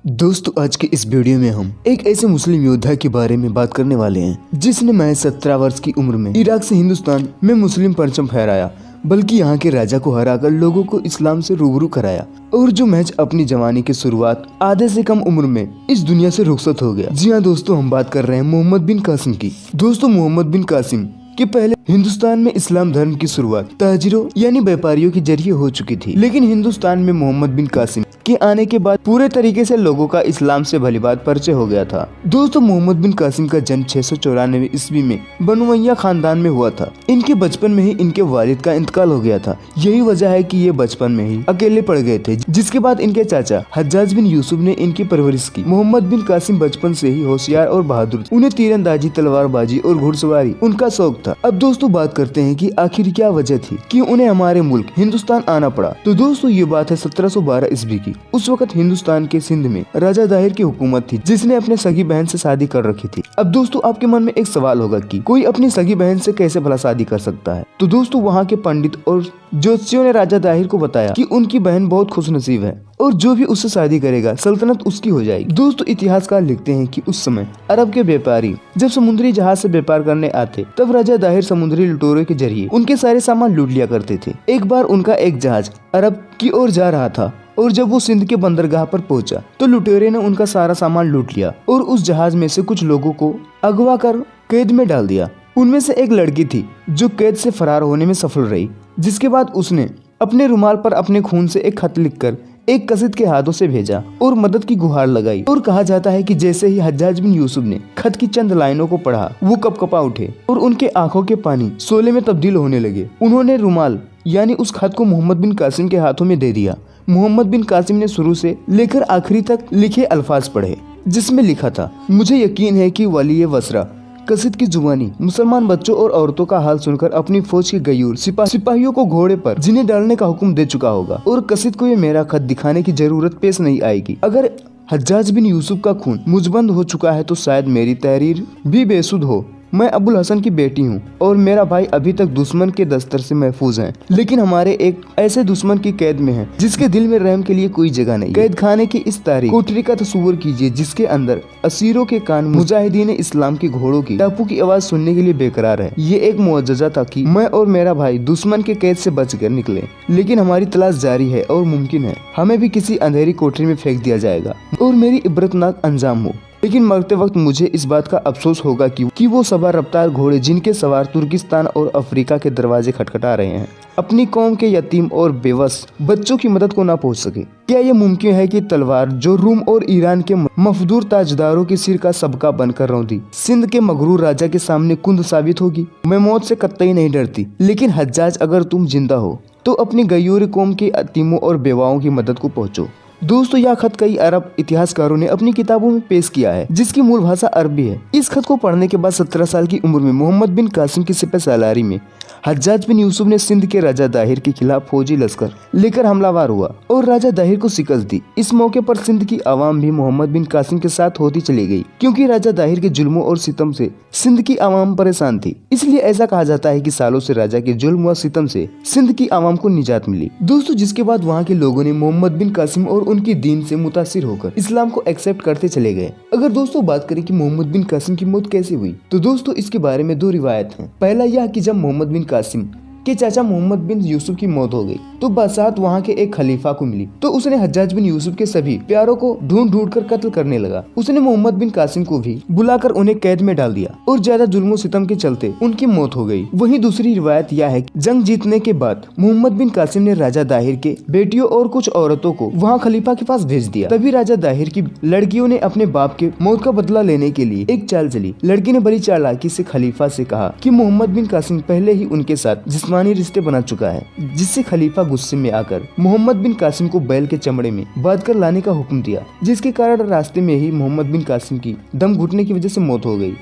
दोस्तों, आज के इस वीडियो में हम एक ऐसे मुस्लिम योद्धा के बारे में बात करने वाले हैं जिसने महज 17 वर्ष की उम्र में इराक से हिंदुस्तान में मुस्लिम परचम फहराया, बल्कि यहाँ के राजा को हराकर लोगों को इस्लाम से रूबरू कराया और जो महज अपनी जवानी की शुरुआत आधे से कम उम्र में इस दुनिया से रुखसत हो गया। जी हाँ दोस्तों, हम बात कर रहे हैं मोहम्मद बिन कासिम की। दोस्तों, मोहम्मद बिन कासिम कि पहले हिंदुस्तान में इस्लाम धर्म की शुरुआत ताजिरों यानी व्यापारियों के जरिए हो चुकी थी, लेकिन हिंदुस्तान में मोहम्मद बिन कासिम के आने के बाद पूरे तरीके से लोगों का इस्लाम से भलीभांति परिचय हो गया था। दोस्तों, मोहम्मद बिन कासिम का जन्म 694 ईस्वी में बनु उमय्या खानदान में हुआ था। इनके बचपन में ही इनके वालिद का इंतकाल हो गया था। यही वजह है कि ये बचपन में ही अकेले पड़ गए थे, जिसके बाद इनके चाचा हज्जाज बिन यूसुफ ने इनकी परवरिश की। मोहम्मद बिन कासिम बचपन से ही होशियार और बहादुर, उन्हें तीरंदाजी, तलवारबाजी और घुड़सवारी उनका शौक था। अब दोस्तों बात करते हैं कि आखिर क्या वजह थी कि उन्हें हमारे मुल्क हिंदुस्तान आना पड़ा। तो दोस्तों, ये बात है 1712 ईस्वी की। उस वक्त हिंदुस्तान के सिंध में राजा दाहिर की हुकूमत थी, जिसने अपने सगी बहन से शादी कर रखी थी। अब दोस्तों, आपके मन में एक सवाल होगा कि कोई अपनी सगी बहन से कैसे भला शादी कर सकता है। तो दोस्तों, वहाँ के पंडित और ज्योतिषियों ने राजा दाहिर को बताया कि उनकी बहन बहुत खुशनसीब है और जो भी उससे शादी करेगा सल्तनत उसकी हो जाएगी। दोस्तों, इतिहासकार लिखते हैं कि उस समय अरब के व्यापारी जब समुद्री जहाज से व्यापार करने आते, तब राजा दाहिर समुद्री लुटेरों के जरिए उनके सारे सामान लूट लिया करते थे। एक बार उनका एक जहाज अरब की ओर जा रहा था और जब वो सिंध के बंदरगाह पर पहुंचा तो लुटेरे ने उनका सारा सामान लूट लिया और उस जहाज में से कुछ लोगों को अगवा कर कैद में डाल दिया। उनमें से एक लड़की थी जो कैद से फरार होने में सफल रही, जिसके बाद उसने अपने रुमाल पर अपने खून से एक खत लिखकर एक कसीद के हाथों से भेजा और मदद की गुहार लगाई। और कहा जाता है कि जैसे ही हज्जाज बिन यूसुफ ने खत की चंद लाइनों को पढ़ा, वो कपकपा उठे और उनके आंखों के पानी शोले में तब्दील होने लगे। उन्होंने रुमाल यानी उस खत को मोहम्मद बिन कासिम के हाथों में दे दिया। मोहम्मद बिन कासिम ने शुरू से लेकर आखिरी तक लिखे अल्फाज पढ़े, जिसमें लिखा था, मुझे यकीन है कि वली वसरा कसीद की जुबानी मुसलमान बच्चों और औरतों का हाल सुनकर अपनी फौज के गयूर सिपाहियों को घोड़े पर जिन्हें डालने का हुक्म दे चुका होगा और कसीद को ये मेरा खत दिखाने की जरूरत पेश नहीं आएगी। अगर हज्जाज बिन यूसुफ का खून मुजबंद हो चुका है तो शायद मेरी तहरीर भी बेसुध हो। मैं अबुल हसन की बेटी हूँ और मेरा भाई अभी तक दुश्मन के दस्तर से महफूज है, लेकिन हमारे एक ऐसे दुश्मन की कैद में है जिसके दिल में रहम के लिए कोई जगह नहीं। कैद खाने की इस तारीख कोठरी का तस्वुर कीजिए जिसके अंदर असीरों के कान मुजाहिदीन इस्लाम के घोड़ों की टापू की आवाज सुनने के लिए बेकरार है। ये एक मुअज्जज़ा था कि मैं और मेरा भाई दुश्मन के कैद से बच कर निकले, लेकिन हमारी तलाश जारी है और मुमकिन है हमें भी किसी अंधेरी कोठरी में फेंक दिया जाएगा और मेरी इबरतनाक अंजाम हो। लेकिन मरते वक्त मुझे इस बात का अफसोस होगा कि वो सबा रफ्तार घोड़े जिनके सवार तुर्किस्तान और अफ्रीका के दरवाजे खटखटा रहे हैं अपनी कौम के यतीम और बेवस बच्चों की मदद को ना पहुंच सके। क्या ये मुमकिन है कि तलवार जो रूम और ईरान के मफदूर ताजदारों के सिर का सबका बनकर रौंदी सिंध के मगरूर राजा के सामने कुंद साबित होगी? मैं मौत से कतई नहीं डरती, लेकिन हज्जाज अगर तुम जिंदा हो तो अपनी गयूर कौम के यतीमों और बेवाओं की मदद को पहुँचो। दोस्तों, यह खत कई अरब इतिहासकारों ने अपनी किताबों में पेश किया है, जिसकी मूल भाषा अरबी है। इस खत को पढ़ने के बाद 17 साल की उम्र में मोहम्मद बिन कासिम की सिपह सालारी में हज्जाज बिन यूसुफ ने सिंध के राजा दाहिर के खिलाफ फौजी लश्कर लेकर हमलावर हुआ और राजा दाहिर को शिकस्त दी। इस मौके पर सिंध की आवाम भी मोहम्मद बिन कासिम के साथ होती चली गई, क्योंकि राजा दाहिर के जुल्मों और सितम से सिंध की आवाम परेशान थी। इसलिए ऐसा कहा जाता है कि सालों से राजा के जुल्म व सितम से सिंध की आवाम को निजात मिली। दोस्तों, जिसके बाद वहाँ के लोगों ने मोहम्मद बिन कासिम और उनकी दीन से मुतासिर होकर इस्लाम को एक्सेप्ट करते चले गए। अगर दोस्तों बात करें कि मोहम्मद बिन कासिम की मौत कैसे हुई, तो दोस्तों इसके बारे में दो रिवायत हैं। पहला यह कि जब मोहम्मद बिन कासिम के चाचा मोहम्मद बिन यूसुफ की मौत हो गई तो बादशाह वहाँ के एक खलीफा को मिली, तो उसने हज्जाज बिन यूसुफ के सभी प्यारों को ढूंढ कर कत्ल करने लगा। उसने मोहम्मद बिन कासिम को भी बुलाकर उन्हें कैद में डाल दिया और ज्यादा जुल्मों सितम के चलते उनकी मौत हो गई। वहीं दूसरी रिवायत यह है कि जंग जीतने के बाद मोहम्मद बिन कासिम ने राजा दाहिर के बेटियों और कुछ औरतों को वहाँ खलीफा के पास भेज दिया। तभी राजा दाहिर की लड़कियों ने अपने बाप के मौत का बदला लेने के लिए एक चाल चली। लड़की ने बड़ी चालाकी से खलीफा से कहा कि मोहम्मद बिन कासिम पहले ही उनके साथ जिस्मानी रिश्ते बना चुका है, जिससे खलीफा गुस्से में आकर मोहम्मद बिन कासिम को बैल के चमड़े में बांध कर लाने का हुक्म दिया, जिसके कारण रास्ते में ही मोहम्मद बिन कासिम की दम घुटने की वजह से मौत हो गई।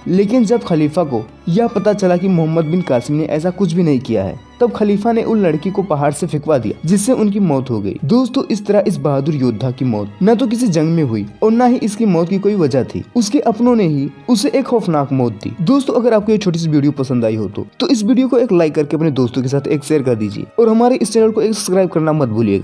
लेकिन जब खलीफा को यह पता चला कि मोहम्मद बिन कासिम ने ऐसा कुछ भी नहीं किया है, तब खलीफा ने उन लड़की को पहाड़ से फेंकवा दिया, जिससे उनकी मौत हो गई। दोस्तों, इस तरह इस बहादुर योद्धा की मौत न तो किसी जंग में हुई और न ही इसकी मौत की कोई वजह थी, उसके अपनों ने ही उसे एक खौफनाक मौत दी। दोस्तों, अगर आपको ये छोटी सी वीडियो पसंद आई हो तो इस वीडियो को एक लाइक करके अपने दोस्तों के साथ एक शेयर कर दीजिए और हमारे इस चैनल को एक सब्सक्राइब करना मत भूलिएगा।